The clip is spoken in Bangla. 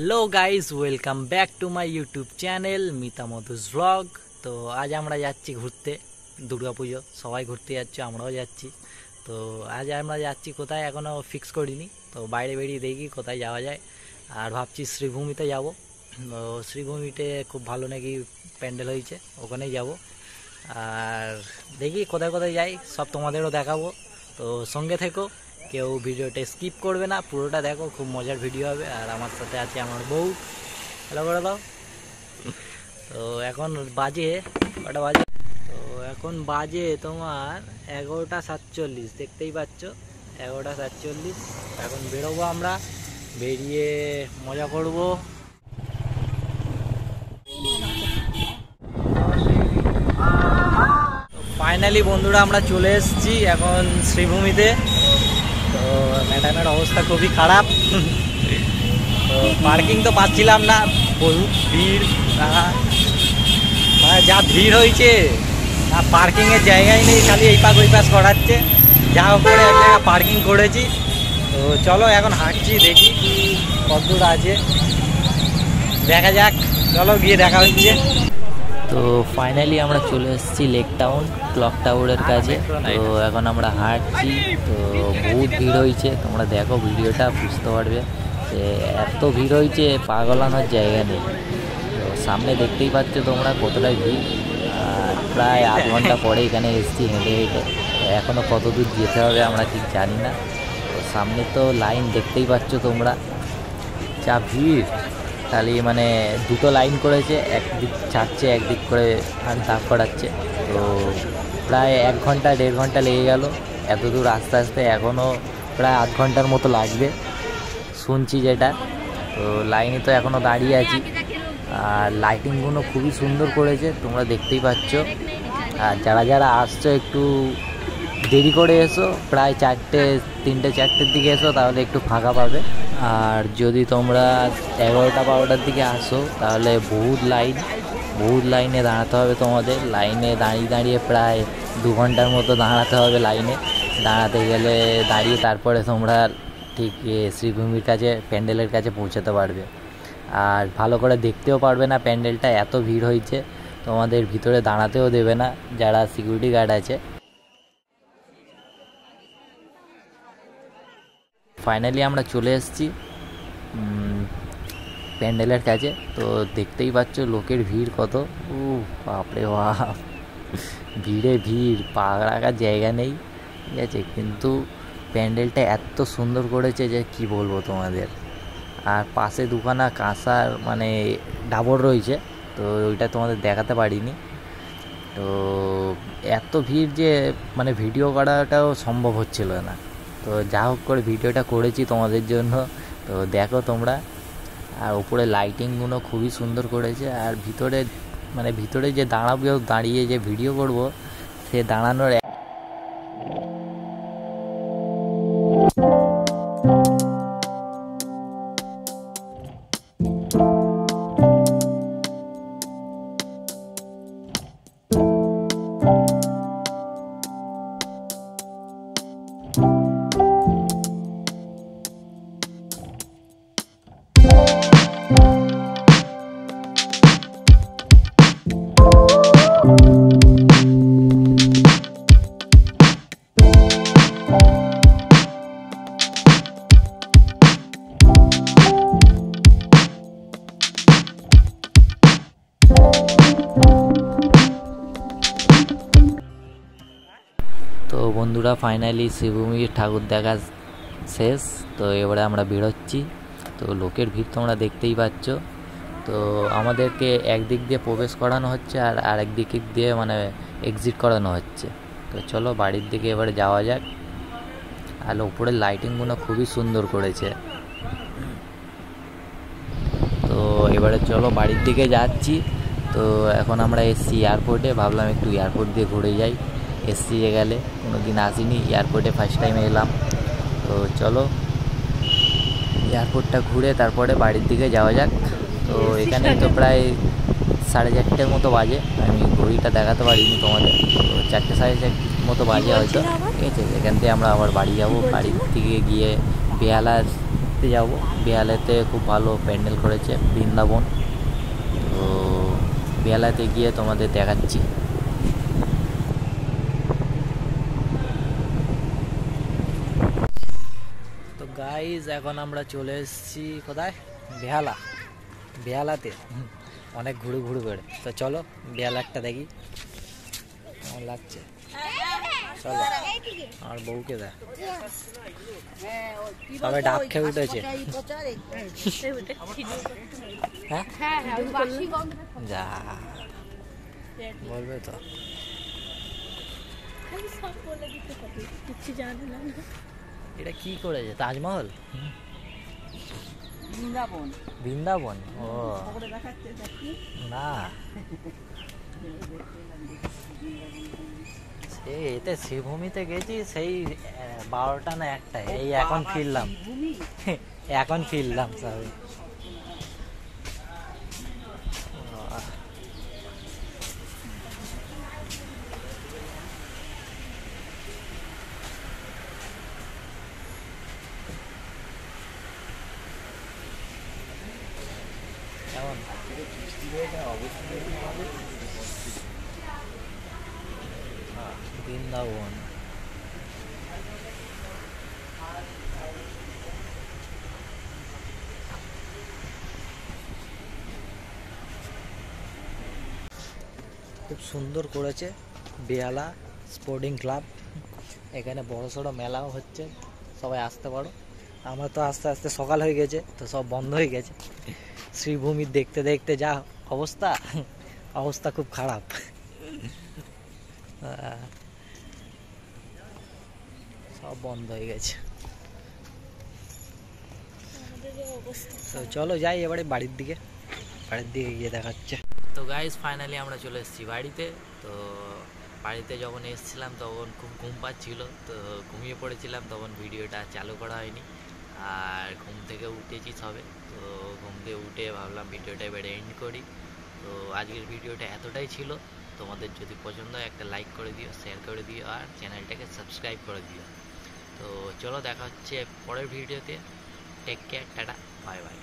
Hello guys welcome back to my YouTube channel Mita Madhus vlog. तो आज আমরা যাচ্ছি ঘুরতে, দুর্গাপুজো সবাই ঘুরতে যাচ্ছে, আমরাও যাচ্ছি। তো আজ আমরা যাচ্ছি কোথায় এখনো ফিক্স করিনি, তো বাইরে বেরিয়ে দেখি কোথায় যাওয়া যায়। আর ভাবছি শ্রীভূমিতে যাব। তো শ্রীভূমিতে খুব ভালো নাকি প্যান্ডেল হয়েছে, ওখানেই যাব। আর দেখি কোথায় কোথায় যাই, সব তোমাদেরও দেখাবো। তো সঙ্গে থেকো, কেউ ভিডিওটা স্কিপ করবে না, পুরোটা দেখো, খুব মজার ভিডিও হবে। আর আমার সাথে আছে আমার বউ। হ্যালো করে দাও। তো এখন বাজে কটা বাজে? তো এখন বাজে তোমার 11:47, দেখতেই পাচ্ছ 11:47। এখন বেরোবো আমরা, বেরিয়ে মজা করব। ফাইনালি বন্ধুরা আমরা চলে এসেছি এখন শ্রীভূমিতে। তো ম্যাডামের অবস্থা খুবই খারাপ। তো পার্কিং তো পাচ্ছিলাম না, বহুত ভিড়, যা ভিড় হয়েছে না, পার্কিংয়ের জায়গায় নেই, খালি এই পাশ ওই পাশ করাচ্ছে। যা হোক করে এক জায়গায় পার্কিং করেছি। তো চলো এখন হাঁটছি, দেখি কত দূর আছে, দেখা যাক। চলো গিয়ে দেখা হচ্ছে। তো ফাইনালি আমরা চলে এসেছি লেক টাউন ক্লক টাওয়ারের কাছে। তো এখন আমরা হাঁটছি, তো বহুত ভিড় হয়েছে, তোমরা দেখো ভিডিওটা বুঝতে পারবে যে এত ভিড় হয়েছে পাগলানোর জায়গা নেই। তো সামনে দেখতেই পাচ্ছ তোমরা কতটা ভিড়। আর প্রায় আধ ঘন্টা পরে এখানে এসেছি হেঁটে হেঁটে। এখনও কত দূর যেতে হবে আমরা ঠিক জানি না। তো সামনে তো লাইন দেখতেই পাচ্ছ তোমরা, যা ভিড়। খালি মানে দুটো লাইন করেছে, একদিক ছাড়ছে একদিক করে দাগ করাচ্ছে। তো প্রায় 1 ঘন্টা 1.5 ঘন্টা লেগে গেল এত দূর আস্তে আস্তে। এখনও প্রায় আধ ঘন্টার মতো লাগবে শুনছি যেটা। তো লাইনে তো এখনও দাঁড়িয়ে আছি। আর লাইটিংগুলো খুবই সুন্দর করেছে, তোমরা দেখতেই পাচ্ছ। আর যারা যারা আসছো একটু দেরি করে এসো, প্রায় 3টে-4টের দিকে এসো, তাহলে একটু ফাঁকা পাবে। আর যদি তোমরা 11টা-12টার দিকে আসো তাহলে বহুত লাইনে দাঁড়াতে হবে তোমাদের। লাইনে দাঁড়িয়ে দাঁড়িয়ে প্রায় 2 ঘন্টার মতো দাঁড়াতে হবে। লাইনে দাঁড়াতে গেলে দাঁড়িয়ে তারপরে তোমরা ঠিক শ্রীভূমির কাছে, প্যান্ডেলের কাছে পৌঁছাতে পারবে। আর ভালো করে দেখতেও পারবে না প্যান্ডেলটা, এত ভিড় হয়েছে। তোমাদের ভিতরে দাঁড়াতেও দেবে না যারা সিকিউরিটি গার্ড আছে। ফাইনালি আমরা চলে এসেছি প্যান্ডেলের কাছে। তো দেখতেই পাচ্ছ লোকের ভিড় কত, বাপরে বাপ, ভিড়ে ভিড়, পা রাখার জায়গা নেই, ঠিক আছে। কিন্তু প্যান্ডেলটা এত সুন্দর করেছে যে কি বলবো তোমাদের। আর পাশে দুখানা কাঁসার মানে ডাবর রয়েছে, তো ওইটা তোমাদের দেখাতে পারিনি। তো এত ভিড় যে মানে ভিডিও করাটাও সম্ভব হচ্ছিল না। তো যা হোক করে ভিডিওটা করেছি তোমাদের জন্য, তো দেখো তোমরা। আর উপরে লাইটিংগুলো খুবই সুন্দর করেছে। আর ভিতরে যে দাঁড়িয়ে যে ভিডিও করব, সে দাঁড়ানোর তো বন্ধুরা ফাইনালি শ্রীভূমির ঠাকুর দেখা শেষ। তো এবারে আমরা বেরোচ্ছি। তো লোকের ভিড় তোমরা দেখতেই পাচ্ছ। তো আমাদেরকে একদিক দিয়ে প্রবেশ করানো হচ্ছে আর আরেক দিক দিয়ে মানে এক্সিট করানো হচ্ছে। তো চলো বাড়ির দিকে এবারে যাওয়া যাক। আর উপরের লাইটিংগুলো খুবই সুন্দর করেছে। তো এবারে চলো বাড়ির দিকে যাচ্ছি। তো এখন আমরা এসছি এয়ারপোর্টে, ভাবলাম একটু এয়ারপোর্ট দিয়ে ঘুরে যাই। এসছি গেলে কোনো দিন আসিনি, এয়ারপোর্টে ফার্স্ট টাইম এলাম। তো চলো এয়ারপোর্টটা ঘুরে তারপরে বাড়ির দিকে যাওয়া যাক। তো এখানে তো প্রায় 4:30 মতো বাজে, আমি ঘড়িটা দেখাতে পারিনি তোমাদের। তো 4-4:30 মতো বাজে হয়তো, ঠিক আছে। এখান থেকে আমরা আবার বাড়ি যাব। বাড়ির দিকে গিয়ে বেহালার দেখতে যাব। বেহালাতে খুব ভালো প্যান্ডেল করেছে বৃন্দাবন, তো বেহালাতে গিয়ে তোমাদের দেখাচ্ছি। তো গাইজ এখন আমরা চলে এসেছি কোথায়, বেহালা। বেহালাতে অনেক ঘুরে করে, তো চলো বেহালা একটা দেখি কেমন লাগছে। চলো, আর বউকে দেখ, সবাই ডাব খেয়ে উঠেছে। হ্যাঁ যা বলবে তো, এটা কি করেছে, তাজমহল? বৃন্দাবন ও না, এতে শ্রীভূমিতে গেছি সেই 12টা না 1টা, এই এখন ফিরলাম সবাই। কেমন বৃন্দাবন? খুব সুন্দর করেছে বেহালা স্পোর্টিং ক্লাব। এখানে বড়সড় মেলাও হচ্ছে, সবাই আসতে পারো। আমার তো আস্তে আস্তে সকাল হয়ে গেছে, তো সব বন্ধ হয়ে গেছে। শ্রীভূমির দেখতে দেখতে যা অবস্থা খুব খারাপ। সব বন্ধ হয়ে গেছে। তো চলো যাই এবারে বাড়ির দিকে গিয়ে দেখাচ্ছে। তো গাইজ ফাইনালি আমরা চলে এসেছি বাড়িতে। তো বাড়িতে যখন এসেছিলাম তখন খুব ঘুম পাচ্ছিল, তো ঘুমিয়ে পড়েছিলাম, তখন ভিডিওটা চালু করা হয়নি। আর ঘুম থেকে উঠেছি সবে, তো ঘুম থেকে উঠে ভাবলাম ভিডিওটা এবারে এন্ড করি। তো আজকের ভিডিওটা এতটাই ছিল। তোমাদের যদি পছন্দ হয় একটা লাইক করে দিও, শেয়ার করে দিও, আর চ্যানেলটাকে সাবস্ক্রাইব করে দিও। তো চলো দেখা হচ্ছে পরের ভিডিওতে। Take care, tata, bye by.